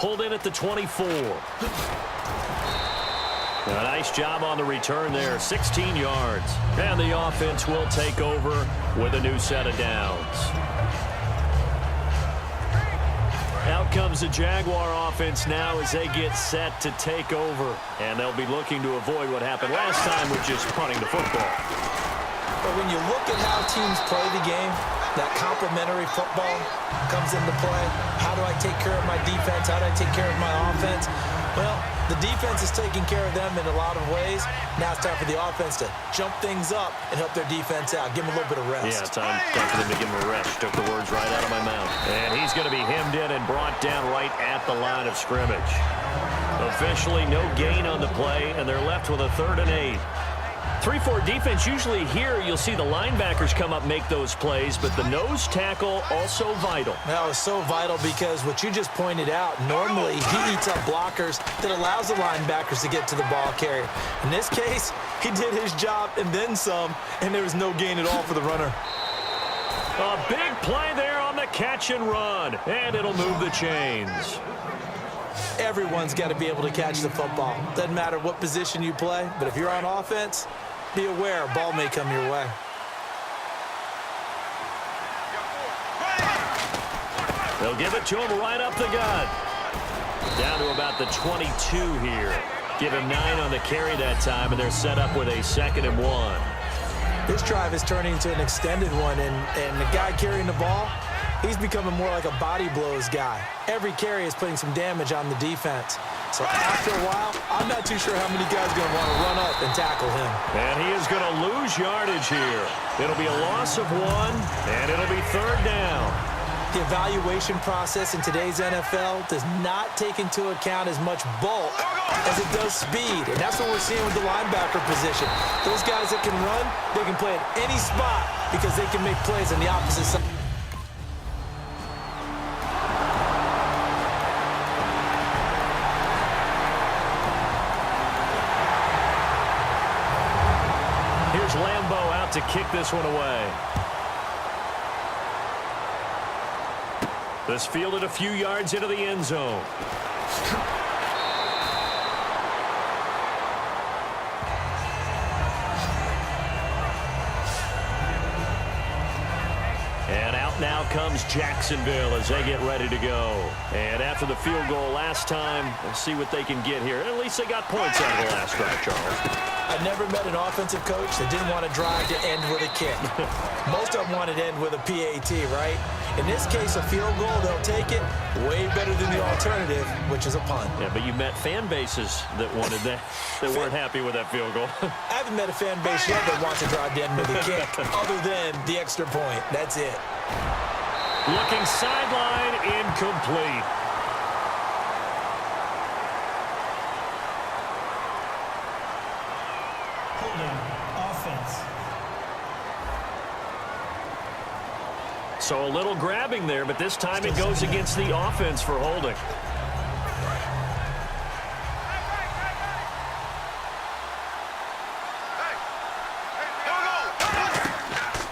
pulled in at the 24. A nice job on the return there, 16 yards. And the offense will take over with a new set of downs. Out comes the Jaguar offense now as they get set to take over. And they'll be looking to avoid what happened last time with just punting the football. But when you look at how teams play the game, that complementary football comes into play. How do I take care of my defense? How do I take care of my offense? Well, the defense is taking care of them in a lot of ways. Now it's time for the offense to jump things up and help their defense out. Give them a little bit of rest. Yeah, time for them to give him a rest. Took the words right out of my mouth. And he's going to be hemmed in and brought down right at the line of scrimmage. Officially no gain on the play, and they're left with a 3rd and 8. 3-4 defense, usually here you'll see the linebackers come up make those plays, but the nose tackle also vital. That was so vital because what you just pointed out, normally he eats up blockers that allows the linebackers to get to the ball carrier. In this case, he did his job and then some, and there was no gain at all for the runner. A big play there on the catch and run, and it'll move the chains. Everyone's got to be able to catch the football. Doesn't matter what position you play, but if you're on offense, be aware a ball may come your way. They'll give it to him right up the gut. Down to about the 22 here. Give him 9 on the carry that time, and they're set up with a 2nd and 1. This drive is turning into an extended one, and the guy carrying the ball, he's becoming more like a body blows guy. Every carry is putting some damage on the defense. So after a while, I'm not too sure how many guys are going to want to run up and tackle him. And he is going to lose yardage here. It'll be a loss of 1, and it'll be 3rd down. The evaluation process in today's NFL does not take into account as much bulk as it does speed. And that's what we're seeing with the linebacker position. Those guys that can run, they can play at any spot because they can make plays on the opposite side. Lambeau out to kick this one away. This fielded a few yards into the end zone. And out now comes Jacksonville as they get ready to go. And after the field goal last time, we'll see what they can get here. At least they got points out of the last drive, Charles. I've never met an offensive coach that didn't want to drive to end with a kick. Most of them wanted to end with a PAT, right? In this case, a field goal, they'll take it way better than the alternative, which is a punt. Yeah, but you met fan bases that wanted that, that weren't happy with that field goal. I haven't met a fan base yet that wants to drive to end with a kick, other than the extra point. That's it. Looking sideline, incomplete. So a little grabbing there, but this time it goes against the offense for holding.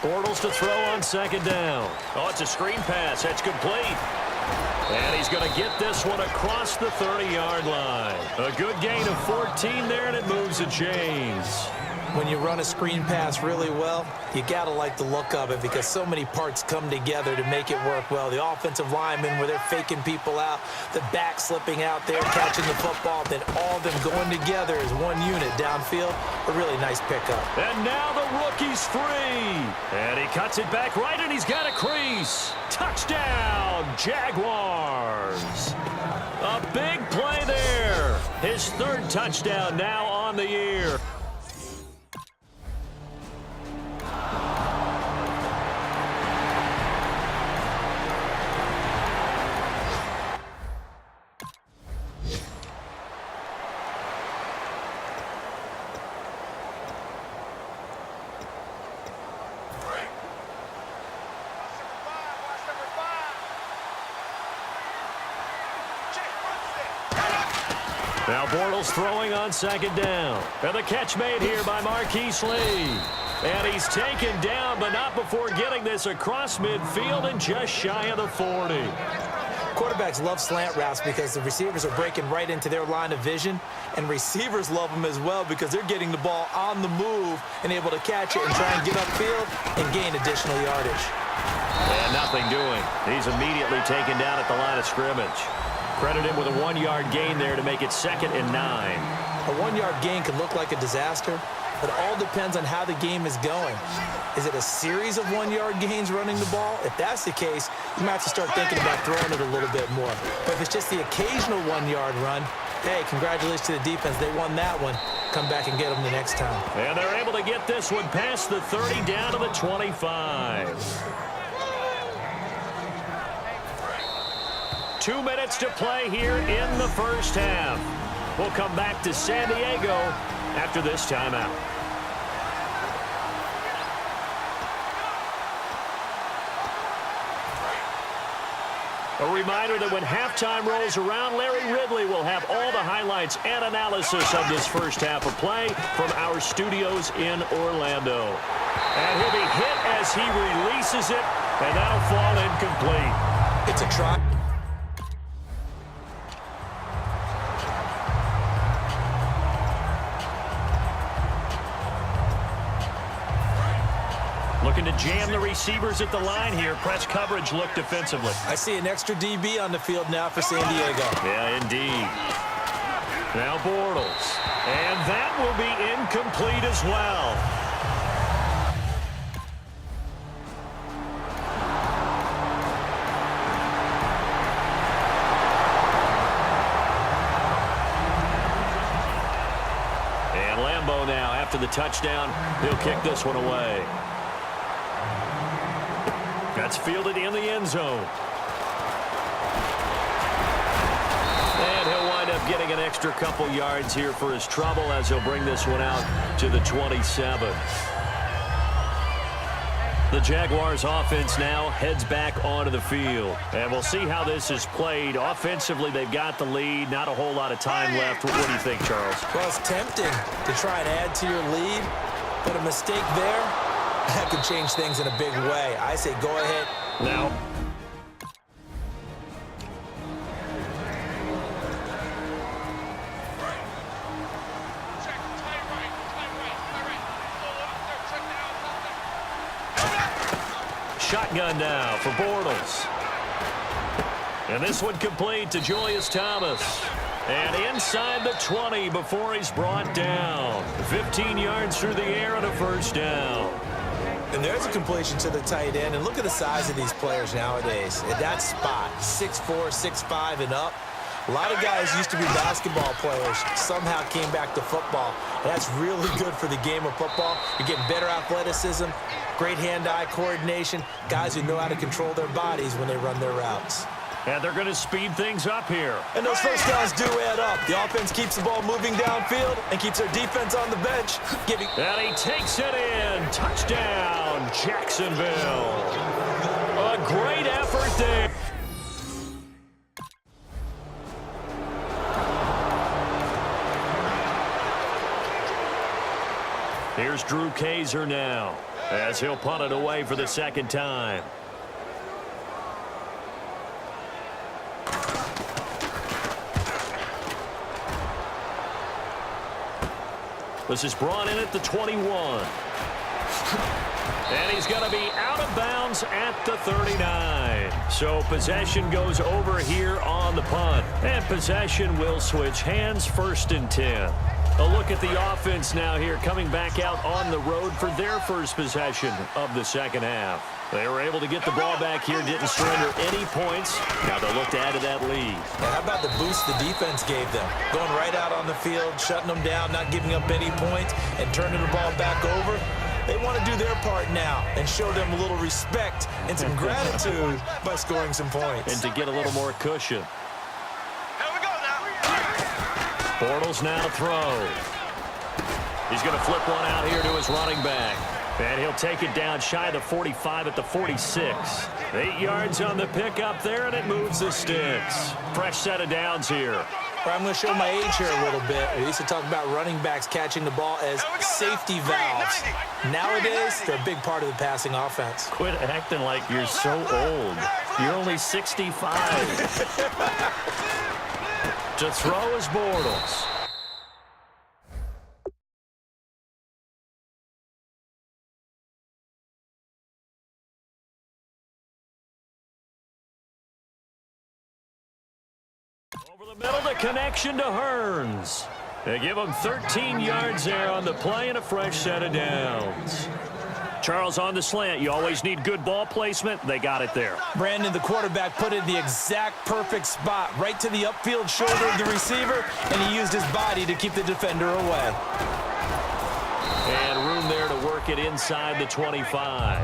Bortles to throw on 2nd down. Oh, it's a screen pass. That's complete. And he's going to get this one across the 30-yard line. A good gain of 14 there, and it moves the chains. When you run a screen pass really well, you got to like the look of it because so many parts come together to make it work well. The offensive linemen, where they're faking people out, the back slipping out there, catching the football, then all of them going together as one unit downfield. A really nice pickup. And now the rookie's free. And he cuts it back right, and he's got a crease. Touchdown, Jaguars. A big play there. His 3rd touchdown now on the year. Now Bortles throwing on 2nd down. And the catch made here by Marquise Lee. And he's taken down, but not before getting this across midfield and just shy of the 40. Quarterbacks love slant routes because the receivers are breaking right into their line of vision, and receivers love them as well because they're getting the ball on the move and able to catch it and try and get upfield and gain additional yardage. And nothing doing. He's immediately taken down at the line of scrimmage. Credit him with a 1-yard gain there to make it 2nd and 9. A 1-yard gain could look like a disaster, but it all depends on how the game is going. Is it a series of 1-yard gains running the ball? If that's the case, you might have to start thinking about throwing it a little bit more. But if it's just the occasional 1-yard run, hey, congratulations to the defense. They won that one. Come back and get them the next time. And they're able to get this one past the 30 down to the 25. 2 minutes to play here in the first half. We'll come back to San Diego after this timeout. A reminder that when halftime rolls around, Larry Ridley will have all the highlights and analysis of this first half of play from our studios in Orlando. And he'll be hit as he releases it, and that'll fall incomplete. It's a try. Looking to jam the receivers at the line here. Press coverage look defensively. I see an extra DB on the field now for San Diego. Yeah, indeed. Now Bortles. And that will be incomplete as well. And Lambeau now, after the touchdown, he'll kick this one away. That's fielded in the end zone. And he'll wind up getting an extra couple yards here for his trouble as he'll bring this one out to the 27. The Jaguars offense now heads back onto the field. And we'll see how this is played. Offensively, they've got the lead. Not a whole lot of time left. What do you think, Charles? Well, it's tempting to try and add to your lead, but a mistake there, that could change things in a big way. I say go ahead. Now. Shotgun now for Bortles. And this one complete to Julius Thomas. And inside the 20 before he's brought down. 15 yards through the air and a first down. And there's a completion to the tight end. And look at the size of these players nowadays. At that spot, 6'4", 6'5", and up. A lot of guys used to be basketball players, somehow came back to football. And that's really good for the game of football. You're getting better athleticism, great hand-eye coordination, guys who know how to control their bodies when they run their routes. And they're going to speed things up here. And those first downs do add up. The offense keeps the ball moving downfield and keeps their defense on the bench. And he takes it in. Touchdown, Jacksonville. A great effort there. Here's Drew Kaiser now as he'll punt it away for the second time. This is brought in at the 21. And he's going to be out of bounds at the 39. So possession goes over here on the punt. And possession will switch hands, 1st and 10. A look at the offense now here, coming back out on the road for their first possession of the second half. They were able to get the ball back here, didn't surrender any points. Now they'll look to add to that lead. Now, how about the boost the defense gave them? Going right out on the field, shutting them down, not giving up any points, and turning the ball back over. They want to do their part now and show them a little respect and some gratitude by scoring some points. And to get a little more cushion. Bortles now to throw. He's going to flip one out here to his running back. And he'll take it down shy of the 45 at the 46. 8 yards on the pickup there, and it moves the sticks. Fresh set of downs here. Or I'm going to show my age here a little bit. We used to talk about running backs catching the ball as safety valves. Nowadays, they're a big part of the passing offense. Quit acting like you're so old. You're only 65. To throw is Bortles. Over the middle, the connection to Hearns. They give him 13 yards there on the play and a fresh set of downs. Charles, on the slant, you always need good ball placement. They got it there. Brandon, the quarterback, put it in the exact perfect spot, right to the upfield shoulder of the receiver, and he used his body to keep the defender away. And room there to work it inside the 25.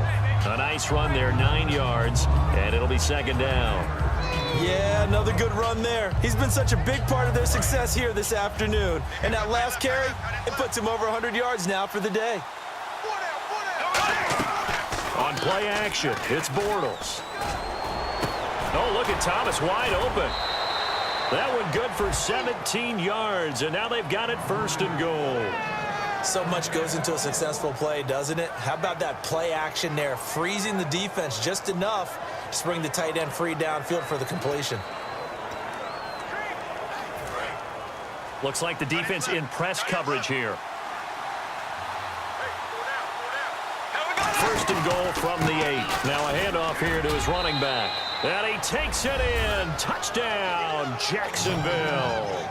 A nice run there, 9 yards, and it'll be second down. Yeah, another good run there. He's been such a big part of their success here this afternoon. And that last carry, it puts him over 100 yards now for the day. On play action, it's Bortles. Oh, look at Thomas wide open. That one good for 17 yards, and now they've got it first and goal. So much goes into a successful play, doesn't it? How about that play action there, freezing the defense just enough to bring the tight end free downfield for the completion. Looks like the defense in press coverage here. First and goal from the 8. Now a handoff here to his running back. And he takes it in. Touchdown, Jacksonville.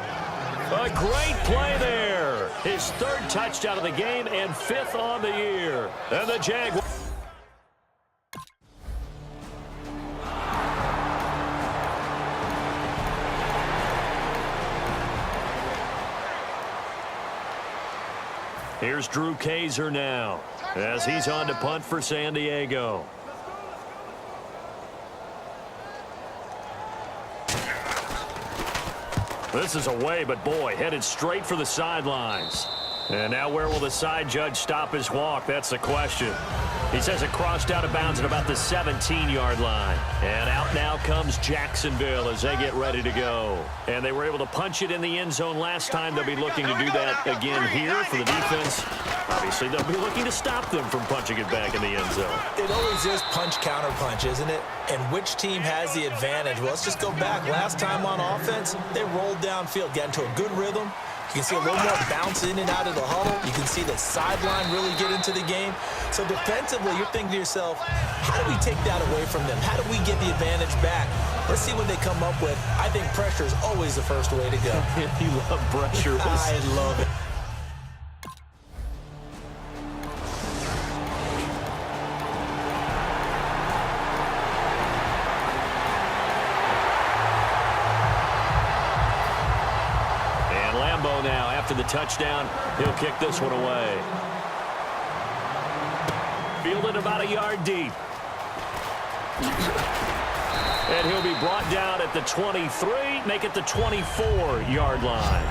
A great play there. His third touchdown of the game and 5th on the year. And the Jaguars. Here's Drew Kaiser now as he's on to punt for San Diego. This is away, but boy, headed straight for the sidelines. And now where will the side judge stop his walk? That's the question. He says it crossed out of bounds at about the 17-yard line. And out now comes Jacksonville as they get ready to go. And they were able to punch it in the end zone last time. They'll be looking to do that again here for the defense. Obviously, they'll be looking to stop them from punching it back in the end zone. It always is punch-counter-punch, isn't it? And which team has the advantage? Well, let's just go back. Last time on offense, they rolled downfield, got into a good rhythm. You can see a little more bounce in and out of the huddle. You can see the sideline really get into the game. So defensively, you're thinking to yourself, how do we take that away from them? How do we get the advantage back? Let's see what they come up with. I think pressure is always the first way to go. You love pressure. I love it. Now after the touchdown, he'll kick this one away. Fielded about a yard deep. And he'll be brought down at the 23, make it the 24-yard line.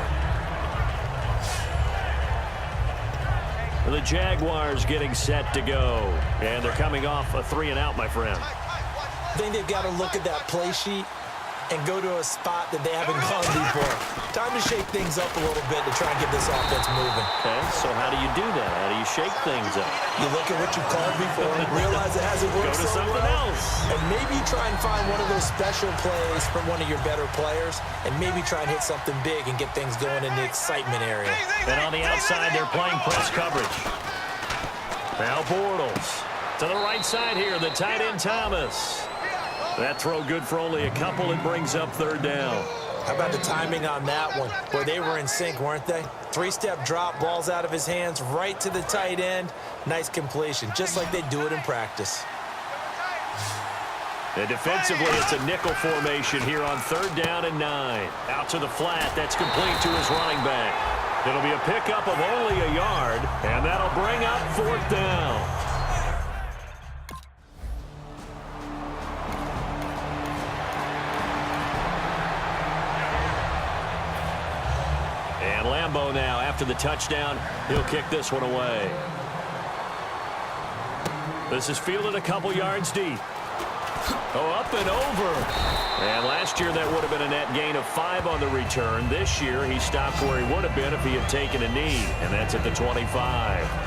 The Jaguars getting set to go. And they're coming off a 3-and-out, my friend. I think they've got to look at that play sheet and go to a spot that they haven't gone before. Time to shake things up a little bit to try and get this offense moving. Okay, so how do you do that? How do you shake things up? You look at what you called before, realize it hasn't worked Go to so something well, else. and maybe try and find one of those special plays from one of your better players, and maybe try and hit something big and get things going in the excitement area. And on the outside, they're playing press coverage. Now Bortles to the right side here, the tight end Thomas. That throw good for only a couple. It brings up third down. How about the timing on that one? Boy, they were in sync, weren't they? 3-step drop, balls out of his hands, right to the tight end. Nice completion, just like they do it in practice. And defensively, it's a nickel formation here on 3rd down and 9. Out to the flat. That's complete to his running back. It'll be a pickup of only a yard, and that'll bring up 4th down. And Lambeau now, after the touchdown, he'll kick this one away. This is fielded a couple yards deep. Oh, up and over. And last year that would have been a net gain of 5 on the return. This year he stopped where he would have been if he had taken a knee, and that's at the 25.